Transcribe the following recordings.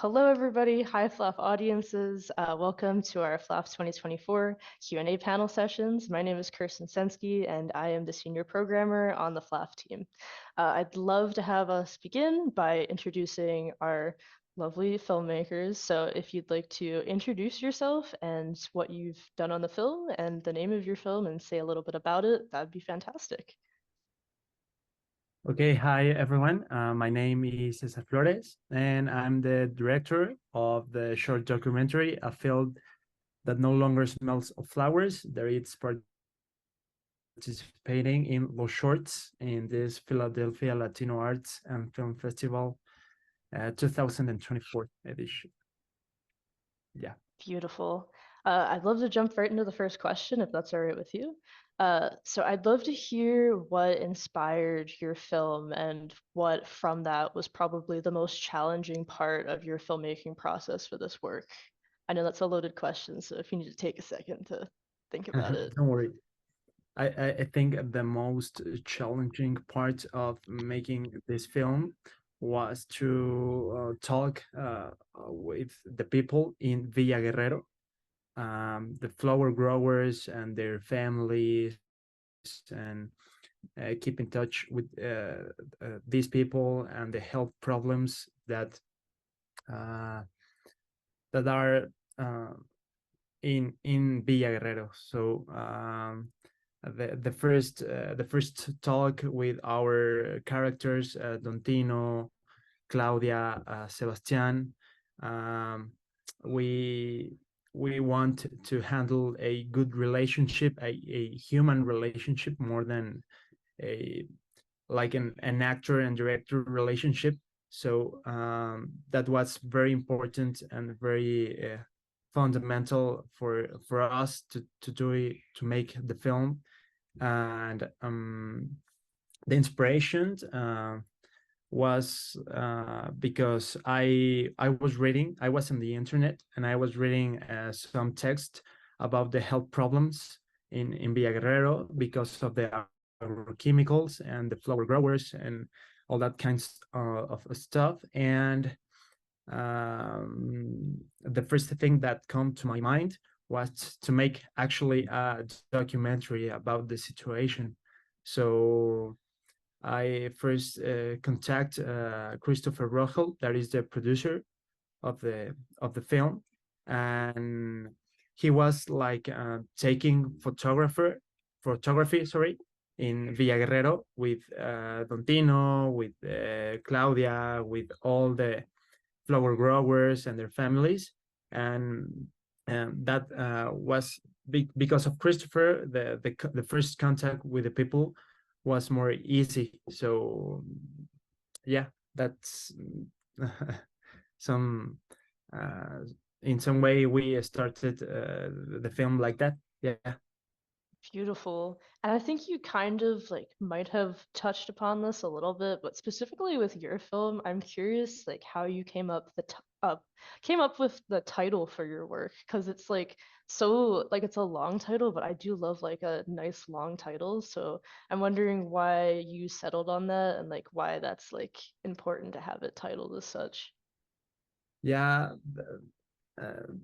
Hello, everybody. Hi, PHLAFF audiences. Welcome to our PHLAFF 2024 Q&A panel sessions. My name is Kirsten Senske, and I am the senior programmer on the PHLAFF team. I'd love to have us begin by introducing our lovely filmmakers. So if you'd like to introduce yourself and what you've done on the film and the name of your film and say a little bit about it, that'd be fantastic. Okay, hi everyone. My name is César Flores, and I'm the director of the short documentary, A Field That No Longer Smells of Flowers, that it's participating in Los Shorts in this Philadelphia Latino Arts and Film Festival 2024 edition. Yeah. Beautiful. I'd love to jump right into the first question, if that's all right with you. So I'd love to hear what inspired your film and what from that was probably the most challenging part of your filmmaking process for this work. I know that's a loaded question, so if you need to take a second to think about it. Don't worry. I think the most challenging part of making this film was to talk with the people in Villa Guerrero, the flower growers and their families, and keep in touch with these people and the health problems uh, that are in Villa Guerrero. So the first talk with our characters, Don Tino, Claudia, Sebastian, um, we we want to handle a good relationship, a human relationship more than a like an actor and director relationship. So that was very important and very fundamental for us to do it, to make the film. And the inspiration was because I was on the internet and I was reading some text about the health problems in Villa Guerrero because of the agrochemicals and the flower growers and all that kinds of stuff. And the first thing that come to my mind was to make actually a documentary about the situation. So I first contact Christopher Rochel, that is the producer of the film, and he was like taking photography, sorry, in Villa Guerrero with Don Tino, with Claudia, with all the flower growers and their families, and that was because of Christopher. The first contact with the people was more easy. So yeah, that's some uh, in some way we started the film like that. Yeah. Beautiful. And I think you kind of like might have touched upon this a little bit, but specifically with your film, I'm curious like how you came up with the title for your work because it's like so like it's a long title, but I do love like a nice long title. So I'm wondering why you settled on that and like why that's like important to have it titled as such. Yeah,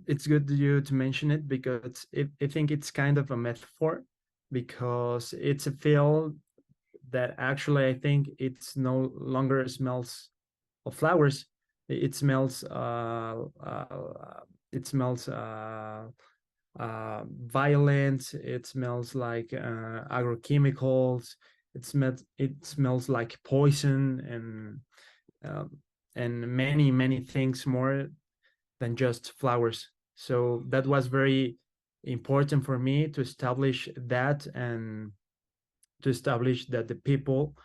it's good you to mention it because I think it's kind of a metaphor because it's a field that actually I think it's no longer smells of flowers. It smells it smells violent. It smells like agrochemicals. It smells like poison um, and many things more than just flowers. So that was very important for me to establish that and to establish that the people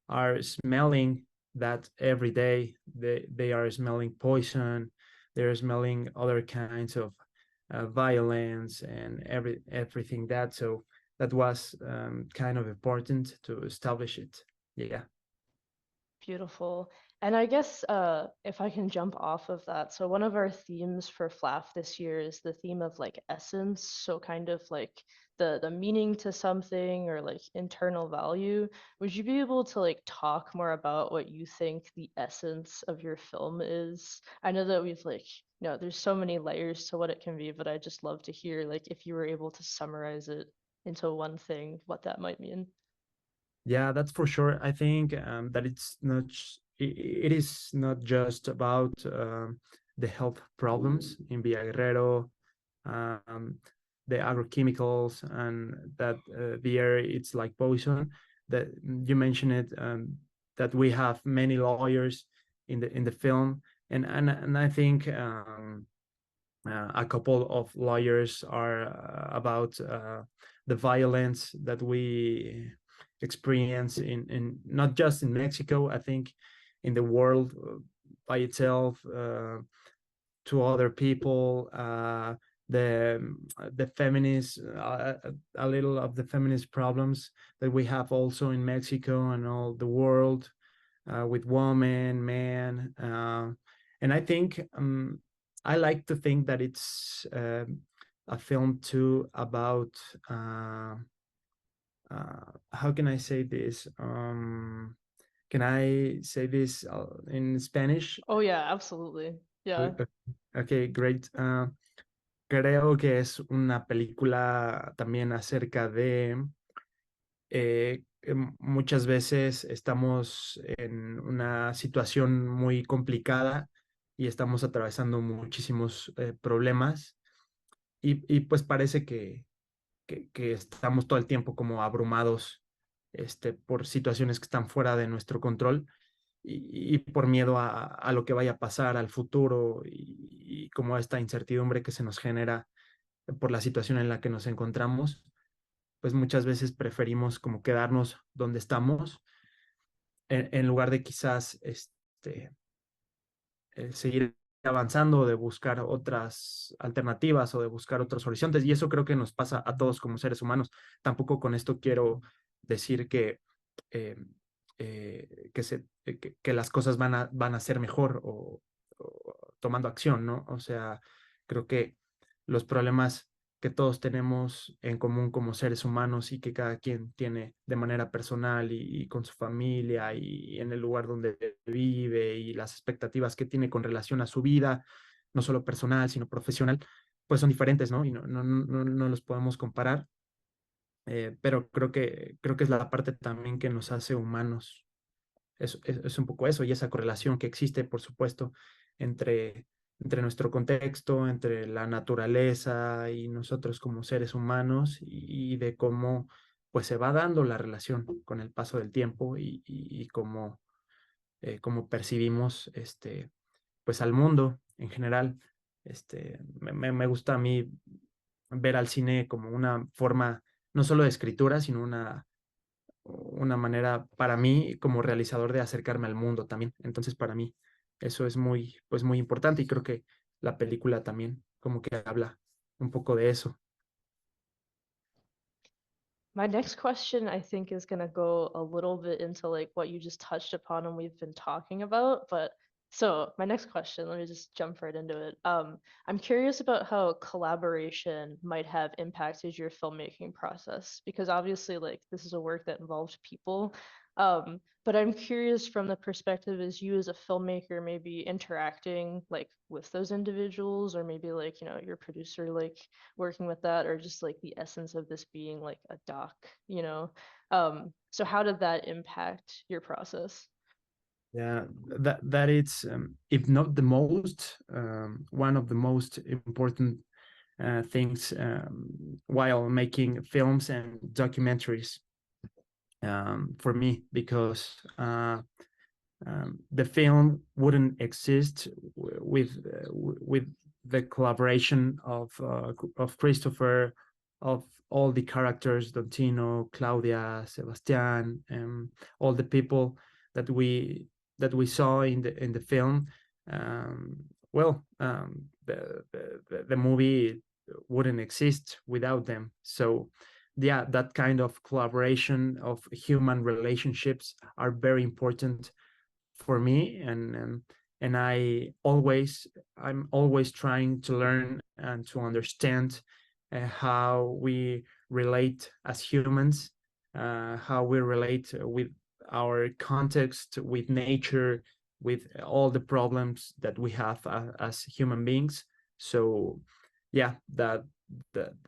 are smelling that every day. They are smelling poison. They're smelling other kinds of violence and everything that. So that was kind of important to establish it. Yeah. Beautiful. And I guess if I can jump off of that, so one of our themes for FLAF this year is the theme of like essence, so kind of like the meaning to something or like internal value. Would you be able to like talk more about what you think the essence of your film is? I know that we've like, there's so many layers to what it can be, but I just love to hear like if you were able to summarize it into one thing, what that might mean. Yeah, that's for sure. I think that it is not just about the health problems in Villa Guerrero, um, the agrochemicals, and that the air it's like poison. That you mentioned it, that we have many lawyers in the film, and I think a couple of lawyers are about the violence that we experience in not just in Mexico, I think in the world by itself, to other people, the the feminist, a little of the feminist problems that we have also in Mexico and all the world, with woman, man, and I think I like to think that it's a film too about how can I say this? Can I say this in Spanish? Oh yeah, absolutely. Yeah. Okay, great. Creo que es una película también acerca de muchas veces estamos en una situación muy complicada y estamos atravesando muchísimos problemas y pues parece que estamos todo el tiempo como abrumados por situaciones que están fuera de nuestro control y por miedo a lo que vaya a pasar al futuro y como esta incertidumbre que se nos genera por la situación en la que nos encontramos, pues muchas veces preferimos como quedarnos donde estamos en lugar de quizás seguir avanzando o de buscar otras alternativas o de buscar otros horizontes. Y eso creo que nos pasa a todos como seres humanos. Tampoco con esto quiero decir eh, que las cosas van a ser mejor o tomando acción, ¿no? O sea, creo que los problemas que todos tenemos en común como seres humanos y que cada quien tiene de manera personal y con su familia y en el lugar donde vive y las expectativas que tiene con relación a su vida, no solo personal, sino profesional, pues son diferentes, ¿no? Y no los podemos comparar, pero creo que es la parte también que nos hace humanos. Es un poco eso y esa correlación que existe, por supuesto, entre, entre nuestro contexto, entre la naturaleza y nosotros como seres humanos y de cómo pues se va dando la relación con el paso del tiempo y cómo percibimos pues al mundo en general. Me gusta a mí ver al cine como una forma no solo de escritura, sino una manera para mí como realizador de acercarme al mundo también. Entonces, para mí eso es pues muy importante y creo que la película también como que habla un poco de eso. My next question, I think, is going to go a little bit into like what you just touched upon and we've been talking about. But so my next question, let me just jump right into it. I'm curious about how collaboration might have impacted your filmmaking process because obviously, like, this is a work that involves people. But I'm curious from the perspective as you as a filmmaker maybe interacting like with those individuals or maybe like, your producer like working with that or just like the essence of this being like a doc, you know? So how did that impact your process? Yeah, that it's if not the most one of the most important things while making films and documentaries for me because the film wouldn't exist with the collaboration of Christopher, of all the characters, Dontino, Claudia, Sebastian, all the people that we saw in the film. Well, the movie wouldn't exist without them. So yeah, that kind of collaboration of human relationships are very important for me, and I'm always trying to learn and to understand how we relate as humans, how we relate with our context, with nature, with all the problems that we have as human beings. So yeah,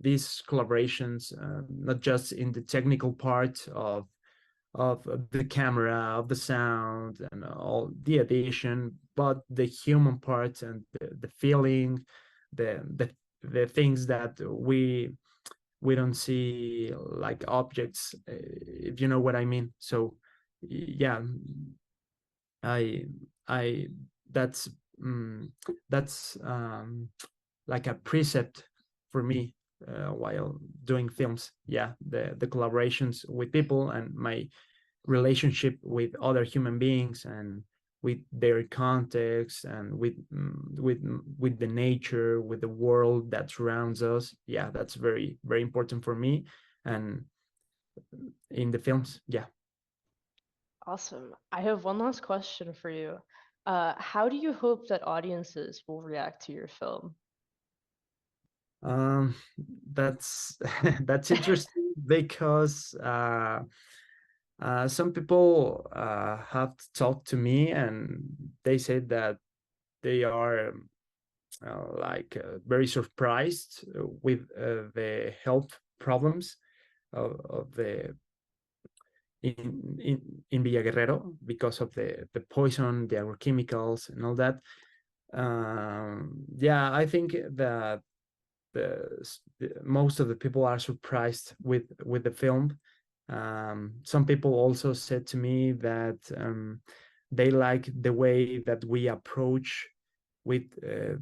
these collaborations, not just in the technical part of the camera, of the sound, and all the addition, but the human part and the feeling, the the the things that we don't see like objects, if you know what I mean. So yeah, I I that's um, that's like a precept for me while doing films. Yeah, the collaborations with people and my relationship with other human beings and with their context and with the nature, with the world that surrounds us. Yeah, that's very very important for me. And in the films, yeah. Awesome. I have one last question for you. How do you hope that audiences will react to your film? um that's that's interesting because some people have talked to me and they said that they are very surprised with the health problems of the in Villa Guerrero because of the poison, the agrochemicals, and all that. Yeah, I think that most of the people are surprised with the film. Some people also said to me that they like the way that we approach with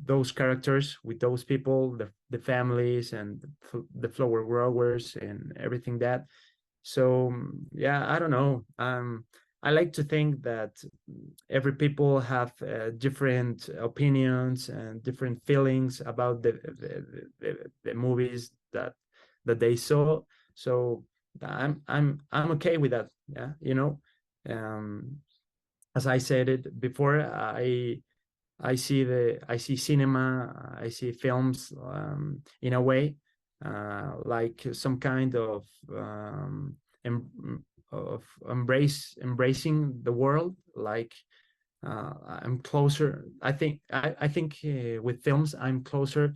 those characters, with those people, the families, and the flower growers, and everything that. So yeah, I don't know. I like to think that every people have different opinions and different feelings about the movies that they saw. So I'm okay with that. Yeah, um, as I said it before, I see cinema, I see films in a way like some kind em, of embracing the world. Like I'm closer. I think with films I'm closer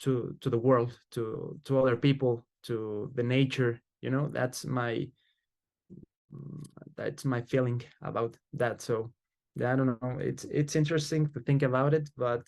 to the world, to other people, to the nature. That's my feeling about that. So yeah, I don't know. It's interesting to think about it, but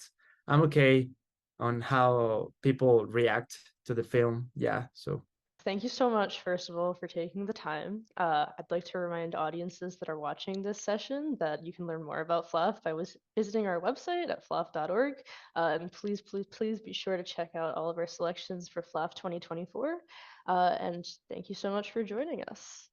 I'm okay on how people react to the film. Yeah. So Thank you so much, first of all, for taking the time. I'd like to remind audiences that are watching this session that you can learn more about PHLAFF by visiting our website at phlaff.org. And please, please, please be sure to check out all of our selections for PHLAFF 2024. And thank you so much for joining us.